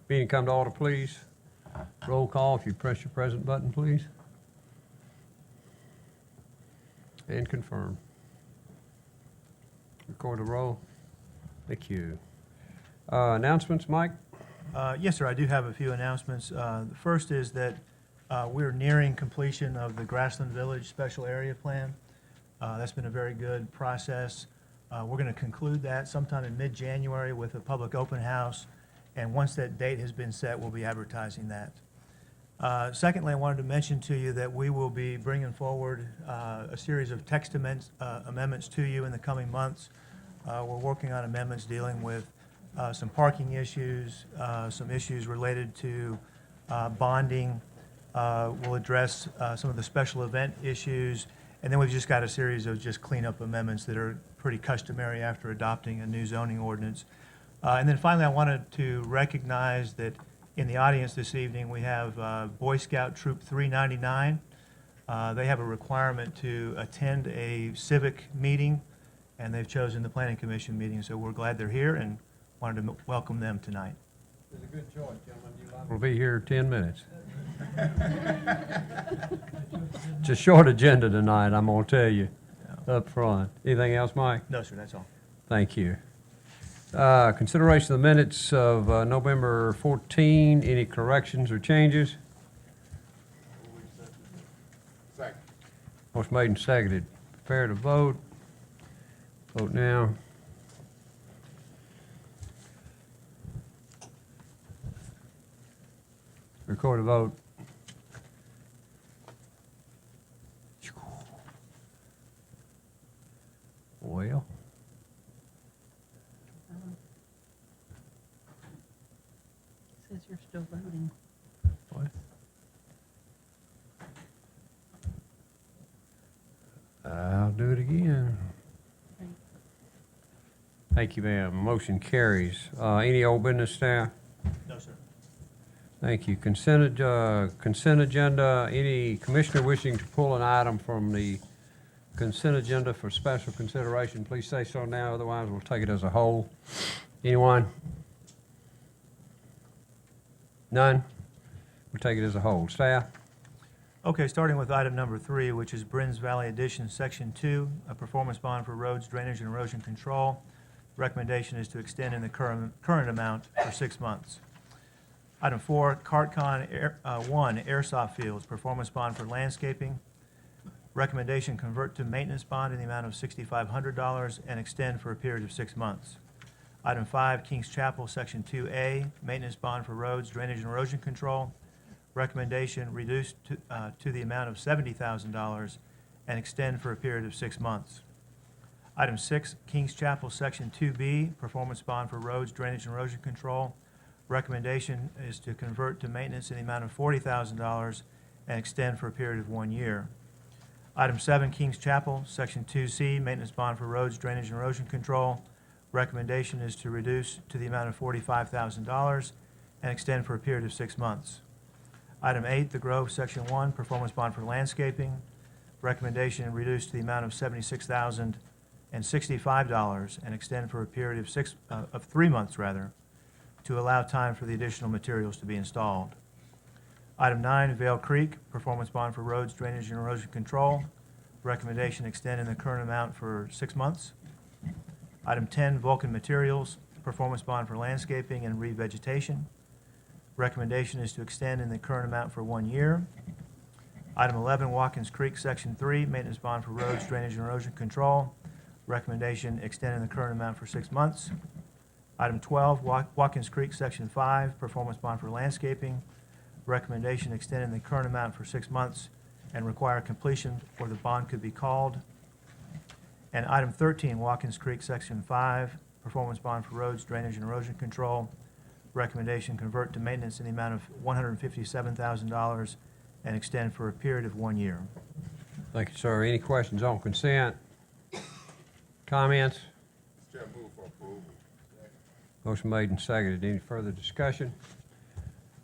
Meeting come to order, please. Roll call, if you press your present button, please. And confirm. Record the roll. Thank you. Announcements, Mike? Yes, sir. I do have a few announcements. The first is that we're nearing completion of the Grassland Village Special Area Plan. That's been a very good process. We're going to conclude that sometime in mid-January with a public open house, and once that date has been set, we'll be advertising that. Secondly, I wanted to mention to you that we will be bringing forward a series of text amendments to you in the coming months. We're working on amendments dealing with some parking issues, some issues related to bonding. We'll address some of the special event issues, and then we've just got a series of just cleanup amendments that are pretty customary after adopting a new zoning ordinance. And then finally, I wanted to recognize that in the audience this evening, we have Boy Scout Troop 399. They have a requirement to attend a civic meeting, and they've chosen the Planning Commission meeting, so we're glad they're here and wanted to welcome them tonight. It's a good choice, gentlemen. We'll be here 10 minutes. It's a short agenda tonight, I'm going to tell you up front. Anything else, Mike? No, sir, that's all. Thank you. Consideration of the minutes of November 14. Any corrections or changes? Second. Motion made and seconded. Prepare to vote. Vote now. Record a vote. Well, Says you're still voting. what? I'll do it again. Right. Thank you, ma'am. Motion carries. Any old business, staff? No, sir. Thank you. Consent agenda. Any commissioner wishing to pull an item from the consent agenda for special consideration, please say so now, otherwise we'll take it as a whole. Anyone? None? We'll take it as a whole. Staff? Okay, starting with item number 3, which is Brins Valley Addition, Section 2, a performance bond for roads, drainage, and erosion control. Recommendation is to extend in the current amount for 6 months. Item 4, CartCon 1, Airsoft Fields, performance bond for landscaping. Recommendation, convert to maintenance bond in the amount of $6,500 and extend for a period of 6 months. Item 5, Kings Chapel, Section 2A, maintenance bond for roads, drainage, and erosion control. Recommendation, reduced to the amount of $70,000 and extend for a period of 6 months. Item 6, Kings Chapel, Section 2B, performance bond for roads, drainage, and erosion control. Recommendation is to convert to maintenance in the amount of $40,000 and extend for a period of 1 year. Item 7, Kings Chapel, Section 2C, maintenance bond for roads, drainage, and erosion control. Recommendation is to reduce to the amount of $45,000 and extend for a period of 6 months. Item 8, The Grove, Section 1, performance bond for landscaping. Recommendation, reduced to the amount of $76,065 and extend for a period of 3 months, to allow time for the additional materials to be installed. Item 9, Vale Creek, performance bond for roads, drainage, and erosion control. Recommendation, extend in the current amount for 6 months. Item 10, Vulcan Materials, performance bond for landscaping and revegetation. Recommendation is to extend in the current amount for 1 year. Item 11, Watkins Creek, Section 3, maintenance bond for roads, drainage, and erosion control. Recommendation, extend in the current amount for 6 months. Item 12, Watkins Creek, Section 5, performance bond for landscaping. Recommendation, extend in the current amount for 6 months and require completion or the bond could be called. And item 13, Watkins Creek, Section 5, performance bond for roads, drainage, and erosion control. Recommendation, convert to maintenance in the amount of $157,000 and extend for a period of 1 year. Thank you, sir. Any questions on consent? Comments? Mr. Chair, move for approval. Motion made and seconded. Any further discussion?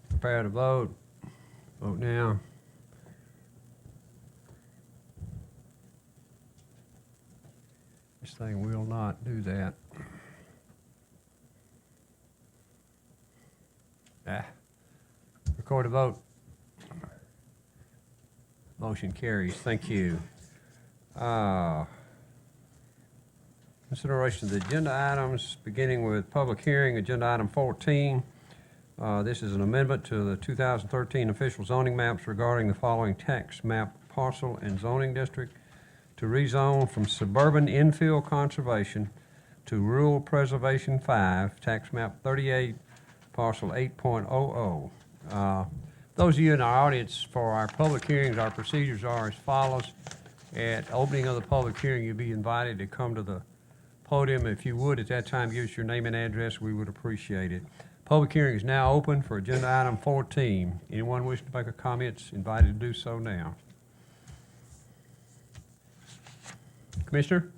Prepare to vote. Vote now. This thing will not do that. Record a vote. Motion carries. Thank you. Consideration of the agenda items, beginning with public hearing, agenda item 14. This is an amendment to the 2013 official zoning maps regarding the following tax map parcel and zoning district to rezone from suburban infill conservation to rural preservation 5, tax map 38, parcel 8.00. Those of you in our audience, for our public hearings, our procedures are as follows. At opening of the public hearing, you'll be invited to come to the podium. If you would, at that time, give us your name and address. We would appreciate it. Public hearing is now open for agenda item 14. Anyone wishing to make a comment is invited to do so now. Commissioner?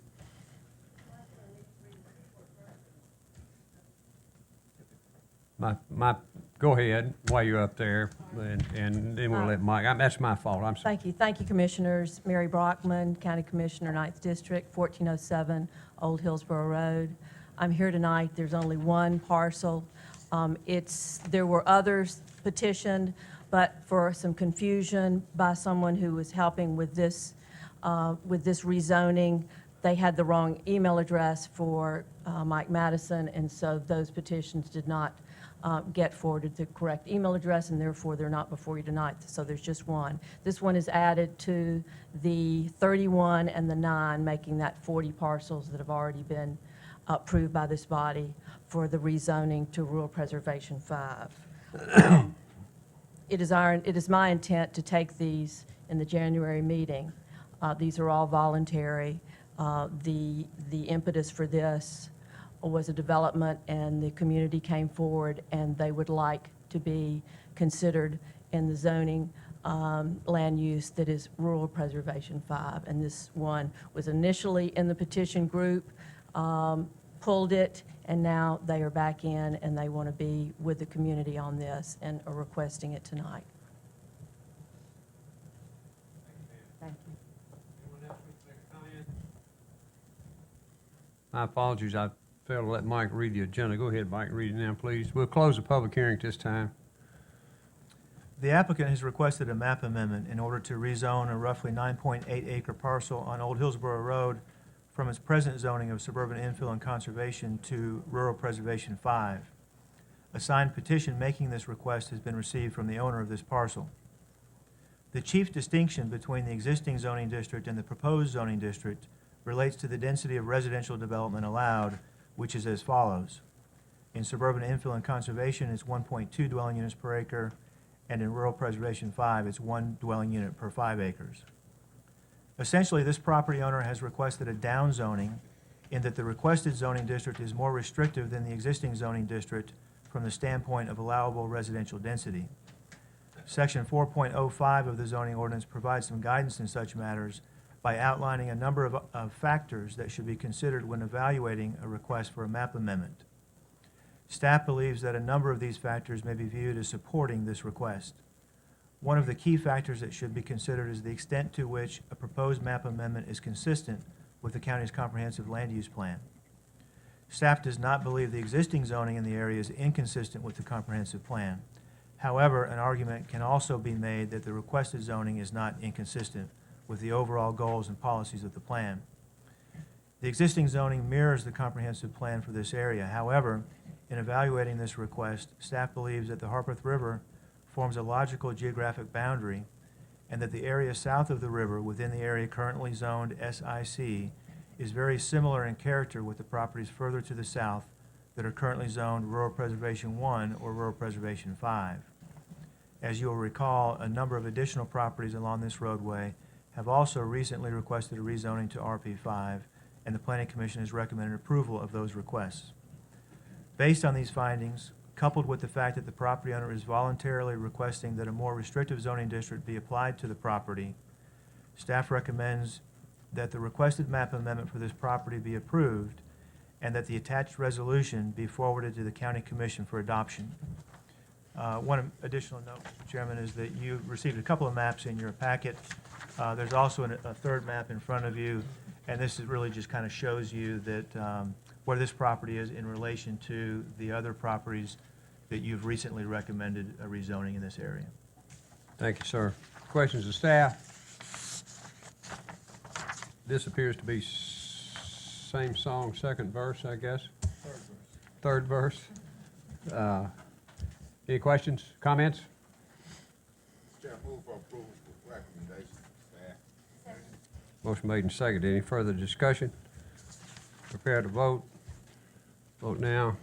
Go ahead while you're up there, and then we'll let Mike, that's my fault, I'm sorry. Thank you, Commissioners. Mary Brockman, County Commissioner, 9th District, 1407 Old Hillsborough Road. I'm here tonight, there's only one parcel. There were others petitioned, but for some confusion by someone who was helping with this rezoning, they had the wrong email address for Mike Madison, and so those petitions did not get forwarded the correct email address, and therefore they're not before you tonight, so there's just one. This one is added to the 31 and the 9, making that 40 parcels that have already been approved by this body for the rezoning to Rural Preservation 5. It is my intent to take these in the January meeting. These are all voluntary. The impetus for this was a development, and the community came forward, and they would like to be considered in the zoning land use that is Rural Preservation 5. And this one was initially in the petition group, pulled it, and now they are back in, and they want to be with the community on this and are requesting it tonight. Thank you. Anyone else wish to make a comment? My apologies, I failed to let Mike read the agenda. Go ahead, Mike, read it now, please. We'll close the public hearing at this time. The applicant has requested a map amendment in order to rezone a roughly 9.8 acre parcel on Old Hillsborough Road from its present zoning of suburban infill and conservation to Rural Preservation 5. A signed petition making this request has been received from the owner of this parcel. The chief distinction between the existing zoning district and the proposed zoning district relates to the density of residential development allowed, which is as follows. In suburban infill and conservation, it's 1.2 dwelling units per acre, and in Rural Preservation 5, it's 1 dwelling unit per 5 acres. Essentially, this property owner has requested a downzoning in that the requested zoning district is more restrictive than the existing zoning district from the standpoint of allowable residential density. Section 4.05 of the zoning ordinance provides some guidance in such matters by outlining a number of factors that should be considered when evaluating a request for a map amendment. Staff believes that a number of these factors may be viewed as supporting this request. One of the key factors that should be considered is the extent to which a proposed map amendment is consistent with the county's comprehensive land use plan. Staff does not believe the existing zoning in the area is inconsistent with the comprehensive plan. However, an argument can also be made that the requested zoning is not inconsistent with the overall goals and policies of the plan. The existing zoning mirrors the comprehensive plan for this area. However, in evaluating this request, staff believes that the Harpeth River forms a logical geographic boundary and that the area south of the river within the area currently zoned SIC is very similar in character with the properties further to the south that are currently zoned Rural Preservation 1 or Rural Preservation 5. As you will recall, a number of additional properties along this roadway have also recently requested a rezoning to RP5, and the Planning Commission has recommended approval of those requests. Based on these findings, coupled with the fact that the property owner is voluntarily requesting that a more restrictive zoning district be applied to the property, staff recommends that the requested map amendment for this property be approved and that the attached resolution be forwarded to the County Commission for adoption. One additional note, Mr. Chairman, is that you received a couple of maps in your packet. There's also a third map in front of you, and this is really just kind of shows you that where this property is in relation to the other properties that you've recently recommended a rezoning in this area. Thank you, sir. Questions of staff? This appears to be same song, second verse, I guess? Third verse. Any questions, comments? Mr. Chairman, move for approval with recommendations of staff. Motion made and seconded. Any further discussion? Prepare to vote. Vote now.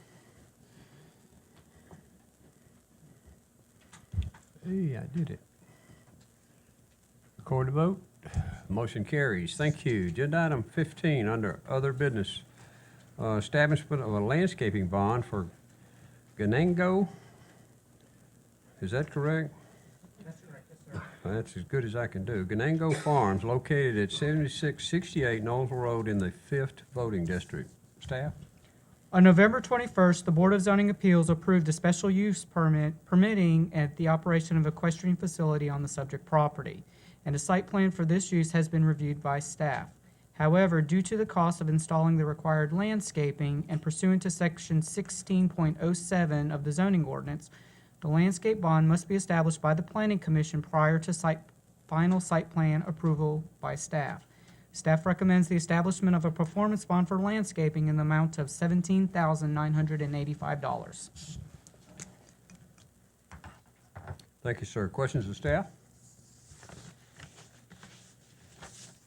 Hey, I did it. Record the vote. Motion carries. Thank you. Agenda item 15, under other business. Establishment of a landscaping bond for Ganango. Is that correct? That's correct, yes, sir. That's as good as I can do. Ganango Farms, located at 7668 Knowles Road in the 5th Voting District. Staff? On November 21st, the Board of Zoning Appeals approved a special use permit permitting at the operation of an equestrian facility on the subject property, and a site plan for this use has been reviewed by staff. However, due to the cost of installing the required landscaping and pursuant to Section 16.07 of the zoning ordinance, the landscape bond must be established by the Planning Commission prior to final site plan approval by staff. Staff recommends the establishment of a performance bond for landscaping in the amount of $17,985. Thank you, sir. Questions of staff?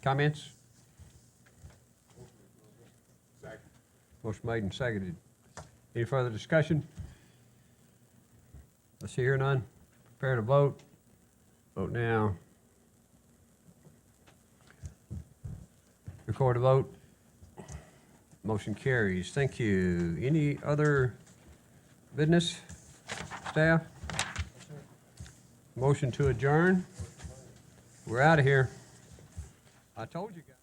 Comments? Second. Motion made and seconded. Any further discussion? Let's hear none. Prepare to vote. Vote now. Record the vote. Motion carries. Thank you. Any other business, staff? Motion to adjourn? We're out of here. I told you guys.